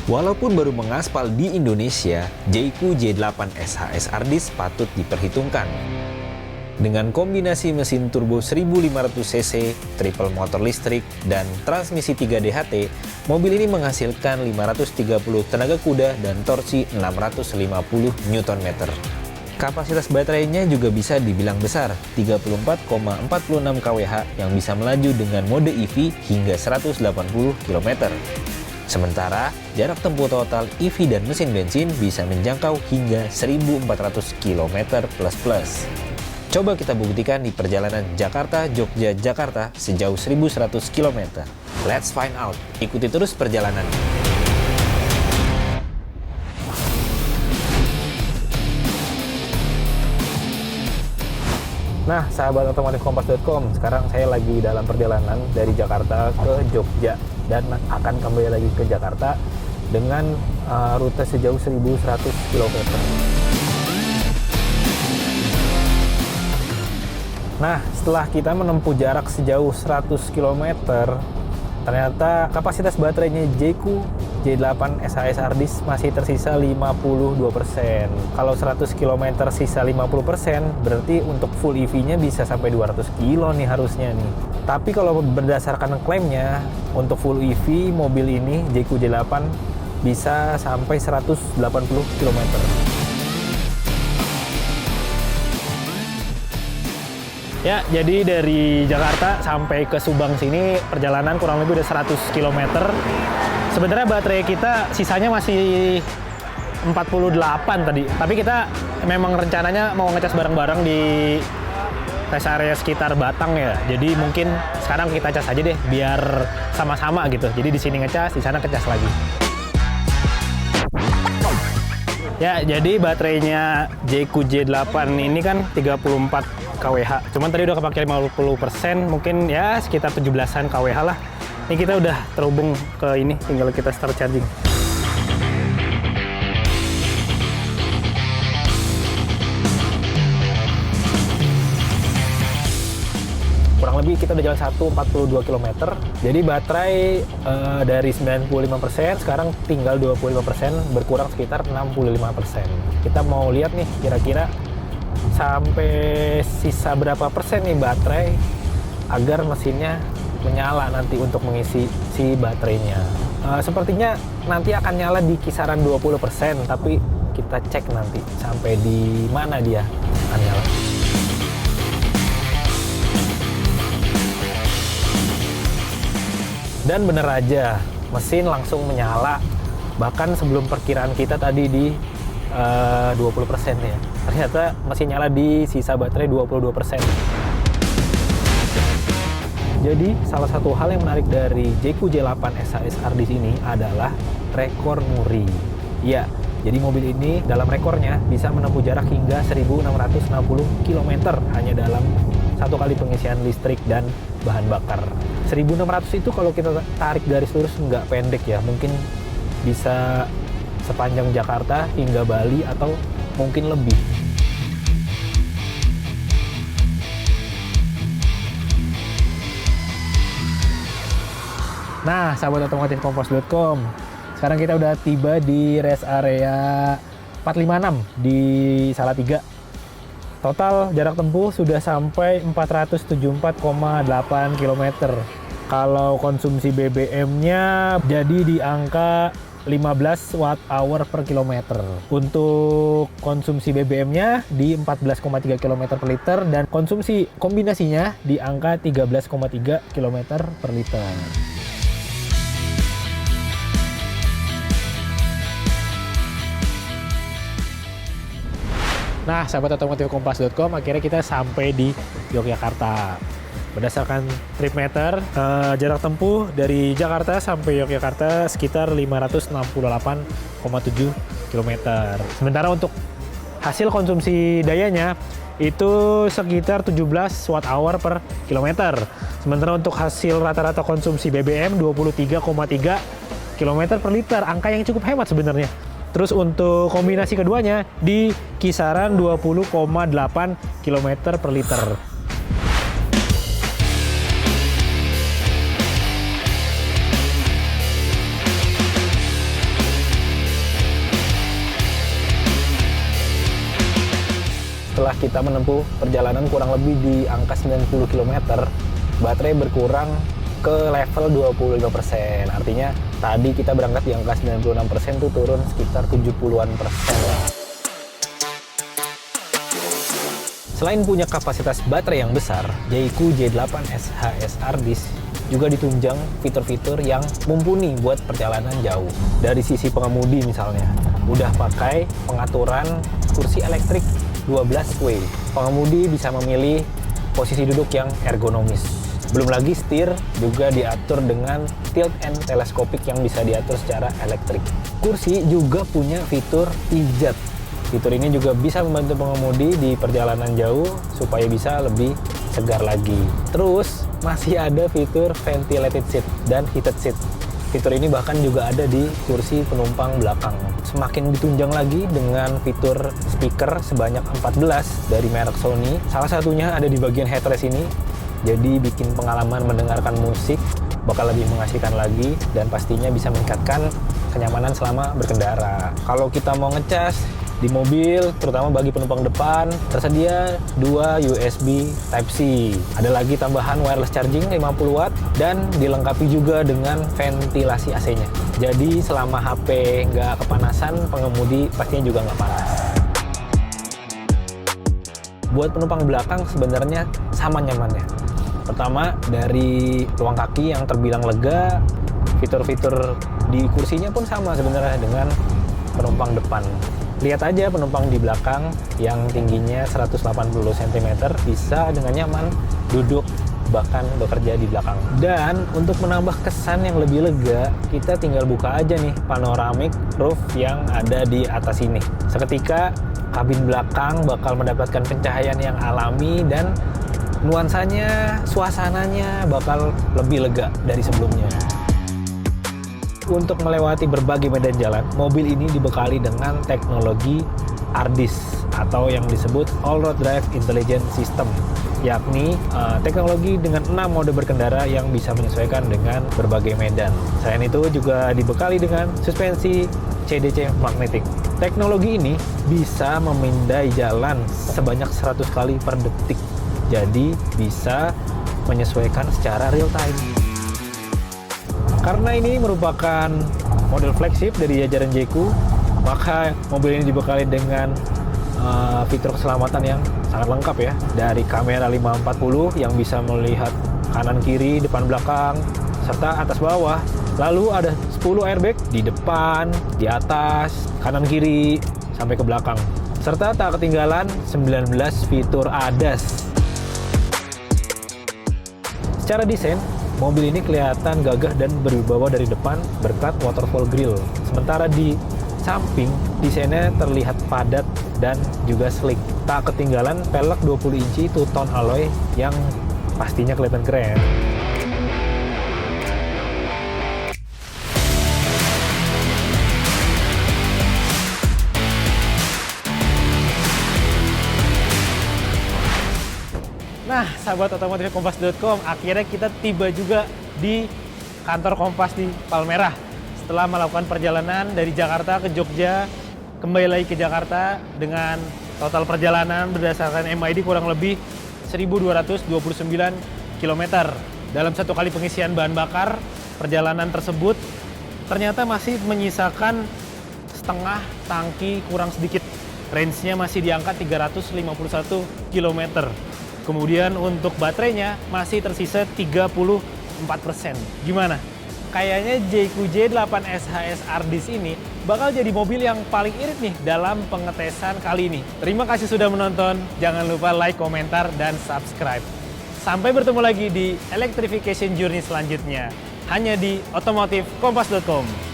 Walaupun baru mengaspal di Indonesia, Jayco J8 SHS Ardis patut diperhitungkan. Dengan kombinasi mesin turbo 1500cc, triple motor listrik, dan transmisi 3DHT, mobil ini menghasilkan 530 tenaga kuda dan torsi 650 Nm. Kapasitas baterainya juga bisa dibilang besar, 34,46 kWh yang bisa melaju dengan mode EV hingga 180 km. Sementara, jarak tempuh total EV dan mesin bensin bisa menjangkau hingga 1.400 km++. Coba kita buktikan di perjalanan Jakarta-Jogja-Jakarta sejauh 1.100 km. Let's find out. Ikuti terus perjalanan. Nah, sahabat otomotif kompas.com, sekarang saya lagi dalam perjalanan dari Jakarta ke Jogja dan akan kembali lagi ke Jakarta dengan rute sejauh 1.100 km. Nah, setelah kita menempuh jarak sejauh 100 km, ternyata kapasitas baterainya Jayco J8 SHS Ardis masih tersisa 52%. Kalau 100 km sisa 50%, berarti untuk full EV-nya bisa sampai 200 kilo nih harusnya nih. Tapi kalau berdasarkan klaimnya, untuk full EV mobil ini Jayco J8 bisa sampai 180 km. Ya, jadi dari Jakarta sampai ke Subang sini perjalanan kurang lebih udah 100 km. Sebenarnya baterai kita sisanya masih 48 tadi. Tapi kita memang rencananya mau ngecas bareng-bareng di rest area sekitar Batang ya. Jadi mungkin sekarang kita cas aja deh biar sama-sama gitu. Jadi di sini ngecas, di sana ngecas lagi. Ya, jadi baterainya Jayco J8 ini kan 34 kWh. Cuman tadi udah kepake 50%, mungkin ya sekitar 17-an kWh lah. Ini kita udah terhubung ke ini, tinggal kita start charging. Kurang lebih kita udah jalan 142 km. Jadi baterai dari 95% sekarang tinggal 25%, berkurang sekitar 65%. Kita mau lihat nih kira-kira sampai sisa berapa persen nih baterai agar mesinnya menyala nanti untuk mengisi si baterainya. Sepertinya nanti akan nyala di kisaran 20%, tapi kita cek nanti sampai di mana dia akan nyala. Dan bener aja, mesin langsung menyala. Bahkan sebelum perkiraan kita tadi di 20% ya. Ternyata mesin nyala di sisa baterai 22%. Jadi, salah satu hal yang menarik dari Jayco J8 SHS Ardis ini adalah rekor muri. Ya, jadi mobil ini dalam rekornya bisa menempuh jarak hingga 1.660 km hanya dalam satu kali pengisian listrik dan bahan bakar. 1.600 itu kalau kita tarik garis lurus nggak pendek ya, mungkin bisa sepanjang Jakarta hingga Bali atau mungkin lebih. Nah, sahabat otomotif kompas.com, sekarang kita udah tiba di rest area 456 di Salatiga. Total jarak tempuh sudah sampai 474,8 km. Kalau konsumsi BBM-nya jadi di angka 15 Wh per kilometer. Untuk konsumsi BBM-nya di 14,3 km per liter dan konsumsi kombinasinya di angka 13,3 km per liter. Nah, sahabat otomotif kompas.com, akhirnya kita sampai di Yogyakarta. Berdasarkan tripmeter, jarak tempuh dari Jakarta sampai Yogyakarta sekitar 568,7 km. Sementara untuk hasil konsumsi dayanya itu sekitar 17 Wh per kilometer. Sementara untuk hasil rata-rata konsumsi BBM 23,3 km per liter, angka yang cukup hemat sebenarnya. Terus untuk kombinasi keduanya di kisaran 20,8 km per liter. setelah kita menempuh perjalanan kurang lebih di angka 90 km, baterai berkurang ke level 25%. Artinya tadi kita berangkat di angka 96% tuh turun sekitar 70-an persen. Selain punya kapasitas baterai yang besar, Jayco J8 SHS Harddisk juga ditunjang fitur-fitur yang mumpuni buat perjalanan jauh. Dari sisi pengemudi misalnya, udah pakai pengaturan kursi elektrik 12W. Pengemudi bisa memilih posisi duduk yang ergonomis. Belum lagi setir juga diatur dengan tilt and teleskopik yang bisa diatur secara elektrik. Kursi juga punya fitur pijat. Fitur ini juga bisa membantu pengemudi di perjalanan jauh supaya bisa lebih segar lagi. Terus masih ada fitur ventilated seat dan heated seat. Fitur ini bahkan juga ada di kursi penumpang belakang. Semakin ditunjang lagi dengan fitur speaker sebanyak 14 dari merek Sony. Salah satunya ada di bagian headrest ini. Jadi bikin pengalaman mendengarkan musik bakal lebih mengasihkan lagi dan pastinya bisa meningkatkan kenyamanan selama berkendara. Kalau kita mau ngecas di mobil, terutama bagi penumpang depan, tersedia 2 USB Type-C. Ada lagi tambahan wireless charging 50 watt dan dilengkapi juga dengan ventilasi AC-nya. Jadi selama HP nggak kepanasan, pengemudi pastinya juga nggak panas. Buat penumpang belakang sebenarnya sama nyamannya. Pertama, dari ruang kaki yang terbilang lega, fitur-fitur di kursinya pun sama sebenarnya dengan penumpang depan. Lihat aja penumpang di belakang yang tingginya 180 cm bisa dengan nyaman duduk bahkan bekerja di belakang. Dan untuk menambah kesan yang lebih lega, kita tinggal buka aja nih panoramic roof yang ada di atas ini. Seketika kabin belakang bakal mendapatkan pencahayaan yang alami dan nuansanya, suasananya bakal lebih lega dari sebelumnya. Untuk melewati berbagai medan jalan, mobil ini dibekali dengan teknologi Harddisk atau yang disebut All-Road Drive Intelligent System, yakni teknologi dengan 6 mode berkendara yang bisa menyesuaikan dengan berbagai medan. Selain itu juga dibekali dengan suspensi CDC magnetik. Teknologi ini bisa memindai jalan sebanyak 100 kali per detik, jadi bisa menyesuaikan secara real time. Karena ini merupakan model flagship dari jajaran Jayco, maka mobil ini dibekali dengan fitur keselamatan yang sangat lengkap ya. Dari kamera 540 yang bisa melihat kanan kiri, depan belakang, serta atas bawah. Lalu ada 10 airbag di depan, di atas, kanan kiri, sampai ke belakang. Serta tak ketinggalan 19 fitur ADAS. Secara desain, mobil ini kelihatan gagah dan berwibawa dari depan berkat waterfall grille. Sementara di samping, desainnya terlihat padat dan juga sleek. Tak ketinggalan pelek 20 inci two-tone alloy yang pastinya kelihatan keren. Nah, sahabat otomotif kompas.com, akhirnya kita tiba juga di kantor Kompas di Palmerah. Setelah melakukan perjalanan dari Jakarta ke Jogja, kembali lagi ke Jakarta dengan total perjalanan berdasarkan MID kurang lebih 1.229 km. Dalam satu kali pengisian bahan bakar, perjalanan tersebut ternyata masih menyisakan setengah tangki kurang sedikit. Range-nya masih di angka 351 km. Kemudian untuk baterainya masih tersisa 34%. Gimana? Kayaknya Jayco J8 SHS Harddisk ini bakal jadi mobil yang paling irit nih dalam pengetesan kali ini. Terima kasih sudah menonton. Jangan lupa like, komentar, dan subscribe. Sampai bertemu lagi di electrification journey selanjutnya. Hanya di otomotifkompas.com.